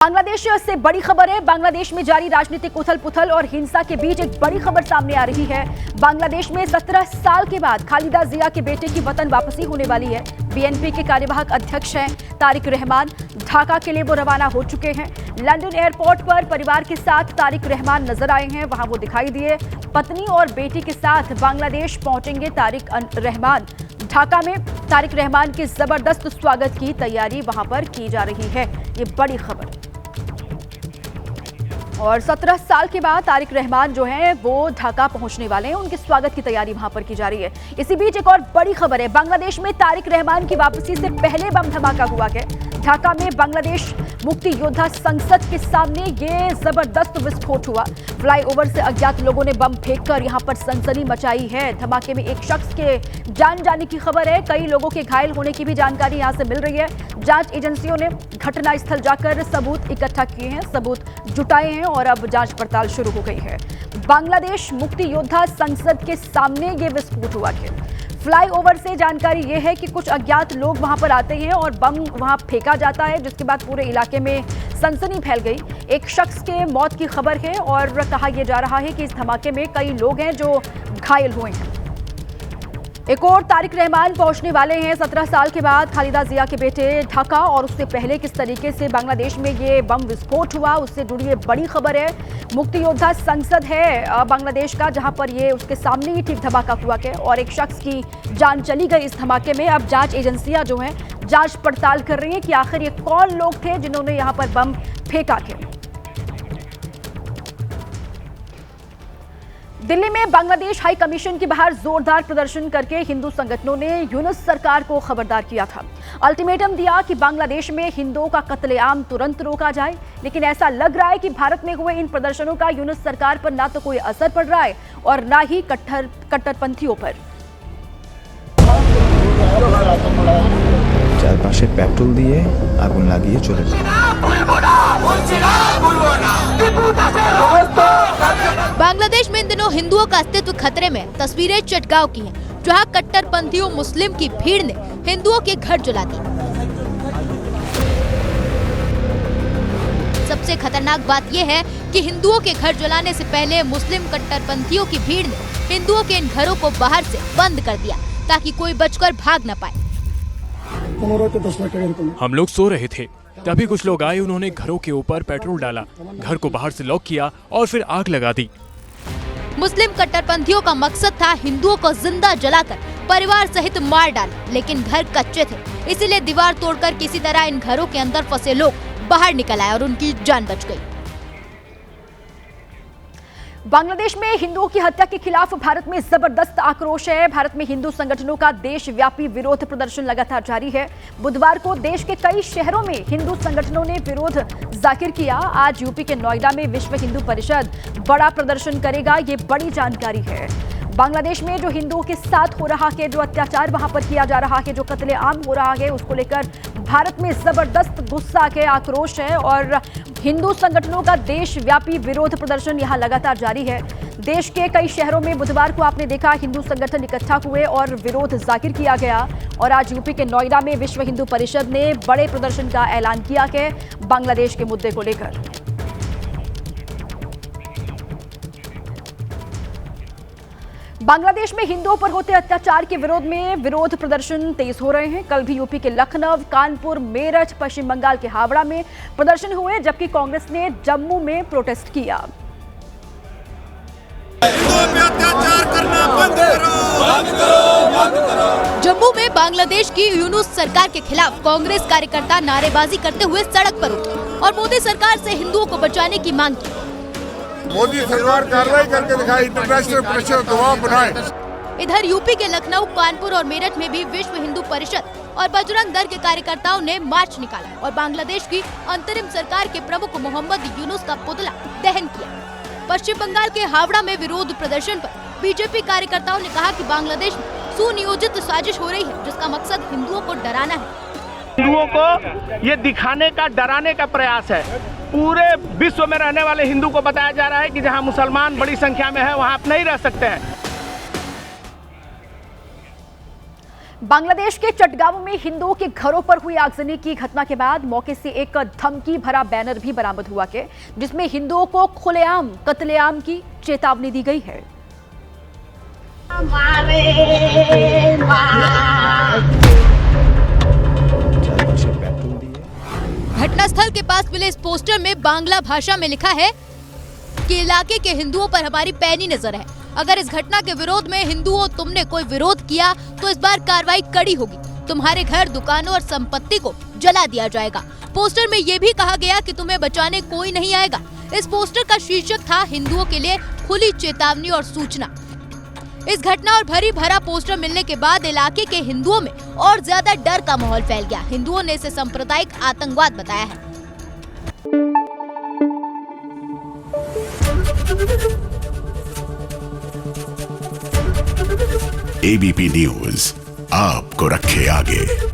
बांग्लादेश से बड़ी खबर है। बांग्लादेश में जारी राजनीतिक उथल-पुथल और हिंसा के बीच एक बड़ी खबर सामने आ रही है। बांग्लादेश में 17 साल के बाद खालिदा जिया के बेटे की वतन वापसी होने वाली है। बीएनपी के कार्यवाहक अध्यक्ष हैं तारिक रहमान। ढाका के लिए वो रवाना हो चुके हैं। लंदन एयरपोर्ट पर परिवार के साथ तारिक रहमान नजर आए हैं। वहां वो दिखाई दिए। पत्नी और बेटी के साथ बांग्लादेश पहुंचेंगे तारिक रहमान। ढाका में तारिक रहमान के जबरदस्त स्वागत की तैयारी वहां पर की जा रही है। ये बड़ी खबर। और 17 साल के बाद तारिक रहमान जो हैं वो ढाका पहुंचने वाले हैं। उनके स्वागत की तैयारी वहां पर की जा रही है। इसी बीच एक और बड़ी खबर है। बांग्लादेश में तारिक रहमान की वापसी से पहले बम धमाका हुआ है। ढाका में बांग्लादेश मुक्ति योद्धा संसद के सामने ये जबरदस्त विस्फोट हुआ। फ्लाईओवर से अज्ञात लोगों ने बम फेंककर यहां पर सनसनी मचाई है। धमाके में एक शख्स के जान जाने की खबर है। कई लोगों के घायल होने की भी जानकारी यहां से मिल रही है। जांच एजेंसियों ने घटनास्थल जाकर सबूत इकट्ठा किए हैं, सबूत जुटाए हैं और अब जांच पड़ताल शुरू हो गई है। बांग्लादेश मुक्ति योद्धा संसद के सामने ये विस्फोट हुआ है। फ्लाईओवर से जानकारी ये है कि कुछ अज्ञात लोग वहां पर आते हैं और बम वहां फेंका जाता है, जिसके बाद पूरे इलाके में सनसनी फैल गई। एक शख्स के मौत की खबर है और कहा यह जा रहा है कि इस धमाके में कई लोग हैं जो घायल हुए हैं। एक और तारिक रहमान पहुंचने वाले हैं 17 साल के बाद खालिदा जिया के बेटे ढाका। और उससे पहले किस तरीके से बांग्लादेश में ये बम विस्फोट हुआ, उससे जुड़ी ये बड़ी खबर है। मुक्ति योद्धा संसद है बांग्लादेश का, जहां पर ये उसके सामने ही ठीक धमाका हुआ है और एक शख्स की जान चली गई इस धमाके में। अब जांच एजेंसियां जो हैं जांच पड़ताल कर रही हैं कि आखिर ये कौन लोग थे जिन्होंने यहाँ पर बम फेंका है। दिल्ली में बांग्लादेश हाई कमीशन के बाहर जोरदार प्रदर्शन करके हिंदू संगठनों ने यूनुस सरकार को खबरदार किया था। अल्टीमेटम दिया कि बांग्लादेश में हिंदुओं का कत्लेआम तुरंत रोका जाए। लेकिन ऐसा लग रहा है कि भारत में हुए इन प्रदर्शनों का यूनुस सरकार पर ना तो कोई असर पड़ रहा है और ना ही कट्टरपंथियों पर। চারপাশে পেট্রোল দিয়ে আগুন লাগিয়ে চলে যায়। बांग्लादेश में इन दिनों हिंदुओं का अस्तित्व खतरे में। तस्वीरें चटगांव की हैं, जहां कट्टरपंथियों मुस्लिम की भीड़ ने हिंदुओं के घर जला दिए। सबसे खतरनाक बात यह है कि हिंदुओं के घर जलाने से पहले मुस्लिम कट्टरपंथियों की भीड़ ने हिंदुओं के इन घरों को बाहर से बंद कर दिया ताकि कोई बचकर भाग न पाए। हम लोग सो रहे थे, तभी कुछ लोग आए। उन्होंने घरों के ऊपर पेट्रोल डाला, घर को बाहर से लॉक किया और फिर आग लगा दी। मुस्लिम कट्टरपंथियों का मकसद था हिंदुओं को जिंदा जलाकर परिवार सहित मार डालना, लेकिन घर कच्चे थे, इसीलिए दीवार तोड़कर किसी तरह इन घरों के अंदर फंसे लोग बाहर निकल आए और उनकी जान बच गई। बांग्लादेश में हिंदुओं की हत्या के खिलाफ भारत में जबरदस्त आक्रोश है। भारत में हिंदू संगठनों का देशव्यापी विरोध प्रदर्शन लगातार जारी है। बुधवार को देश के कई शहरों में हिंदू संगठनों ने विरोध जाहिर किया। आज यूपी के नोएडा में विश्व हिंदू परिषद बड़ा प्रदर्शन करेगा, ये बड़ी जानकारी है। बांग्लादेश में जो हिंदुओं के साथ हो रहा है, जो अत्याचार वहां पर किया जा रहा है, जो कत्लेआम हो रहा है, उसको लेकर भारत में जबरदस्त गुस्सा है, आक्रोश है और हिंदू संगठनों का देशव्यापी विरोध प्रदर्शन यहां लगातार जारी है। देश के कई शहरों में बुधवार को आपने देखा हिंदू संगठन इकट्ठा हुए और विरोध जाहिर किया गया। और आज यूपी के नोएडा में विश्व हिंदू परिषद ने बड़े प्रदर्शन का ऐलान किया है बांग्लादेश के मुद्दे को लेकर। बांग्लादेश में हिंदुओं पर होते अत्याचार के विरोध में विरोध प्रदर्शन तेज हो रहे हैं। कल भी यूपी के लखनऊ, कानपुर, मेरठ, पश्चिम बंगाल के हावड़ा में प्रदर्शन हुए, जबकि कांग्रेस ने जम्मू में प्रोटेस्ट किया। जम्मू में बांग्लादेश की यूनुस सरकार के खिलाफ कांग्रेस कार्यकर्ता नारेबाजी करते हुए सड़क पर उतरे और मोदी सरकार से हिंदुओं को बचाने की मांग की। मोदी सरकार कार्रवाई करके दिखाए, इंटरनेशनल प्रेशर दबाव बनाए। इधर यूपी के लखनऊ, कानपुर और मेरठ में भी विश्व हिंदू परिषद और बजरंग दल के कार्यकर्ताओं ने मार्च निकाला और बांग्लादेश की अंतरिम सरकार के प्रमुख मोहम्मद यूनुस का पुतला दहन किया। पश्चिम बंगाल के हावड़ा में विरोध प्रदर्शन पर बीजेपी कार्यकर्ताओं ने कहा कि बांग्लादेश में सुनियोजित साजिश हो रही है, जिसका मकसद हिंदुओं को डराना है। हिंदुओं को ये दिखाने का, डराने का प्रयास है। पूरे विश्व में रहने वाले हिंदू को बताया जा रहा है कि जहां मुसलमान बड़ी संख्या में है वहां आप नहीं रह सकते हैं। बांग्लादेश के चटगांव में हिंदुओं के घरों पर हुई आगजनी की घटना के बाद मौके से एक धमकी भरा बैनर भी बरामद हुआ है, जिसमें हिंदुओं को खुलेआम कत्लेआम की चेतावनी दी गई है। पेट्रोल दिए। घटनास्थल के पास मिले इस पोस्टर में बांग्ला भाषा में लिखा है कि इलाके के हिंदुओं पर हमारी पैनी नजर है। अगर इस घटना के विरोध में हिंदुओं तुमने कोई विरोध किया तो इस बार कार्रवाई कड़ी होगी। तुम्हारे घर, दुकानों और संपत्ति को जला दिया जाएगा। पोस्टर में ये भी कहा गया कि तुम्हें बचाने कोई नहीं आएगा। इस पोस्टर का शीर्षक था हिंदुओं के लिए खुली चेतावनी और सूचना। इस घटना और भरी भरा पोस्टर मिलने के बाद इलाके के हिंदुओं में और ज्यादा डर का माहौल फैल गया। हिंदुओं ने इसे सांप्रदायिक आतंकवाद बताया है। एबीपी न्यूज आपको रखे आगे।